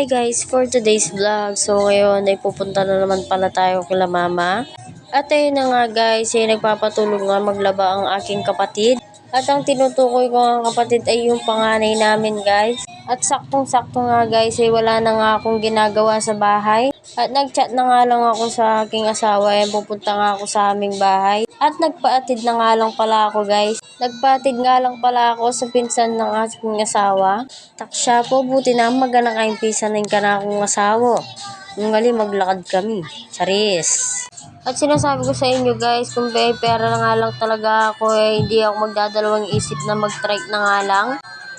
Hi guys, for today's vlog. So ngayon ay pupunta na naman pala tayo kila mama. At ayun na nga guys, ay nagpapatulong nga maglaba ang aking kapatid. At ang tinutukoy ko ang kapatid ay yung panganay namin guys. At saktong-sakto nga guys ay wala na nga akong ginagawa sa bahay. At nagchat na nga lang ako sa aking asawa ay pupunta nga ako sa aming bahay. At nagpaatid na nga lang pala ako guys. Nagpaatid nga lang pala ako sa pinsan ng aking asawa. Taksya po, buti na magana kayong pisanin ka na akong asawa. Nung gali maglakad kami. Charis. At sinasabi ko sa inyo guys, kung may pera na nga lang talaga ako hindi ako magdadalawang isip na mag-trike na nga lang.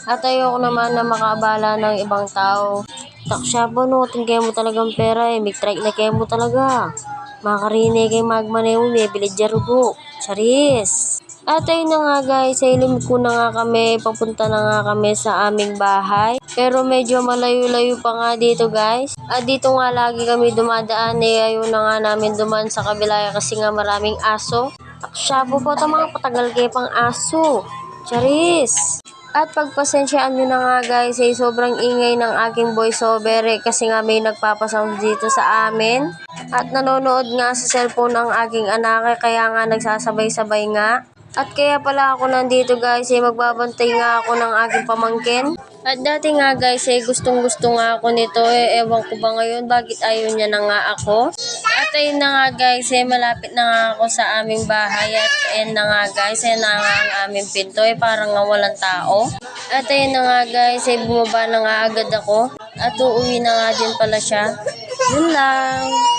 At ayoko naman na makaabala ng ibang tao. Taksya po no, tingkay mo talagang pera mag-trike na kayo mo talaga. Makarine kay magmanay mo, may bilidjar po. Charis. At ayun na nga guys, ay lumiko na nga kami, papunta na nga kami sa aming bahay. Pero medyo malayo-layo pa nga dito guys. At dito nga lagi kami dumadaan ayaw na nga namin dumaan sa kabila kasi nga maraming aso. Taksya po ito mga patagal kayo pang aso. Charis. At pagpasensyaan nyo na nga guys, ay sobrang ingay ng aking voiceover kasi nga may nagpapasound dito sa amin. At nanonood nga sa cellphone ng aking anak kaya nga nagsasabay-sabay nga. At kaya pala ako nandito guys ay magbabantay nga ako ng aking pamangkin. At dati nga guys ay gustong-gusto nga ako nito ewan ko ba ngayon bakit ayaw niya na nga ako. At ayun na nga guys ay malapit na nga ako sa aming bahay at ayun na nga guys ay na nga ang aming pinto parang nga walang tao. At ayun na nga guys ay bumaba na nga agad ako at uuwi na nga din pala siya. Yun lang.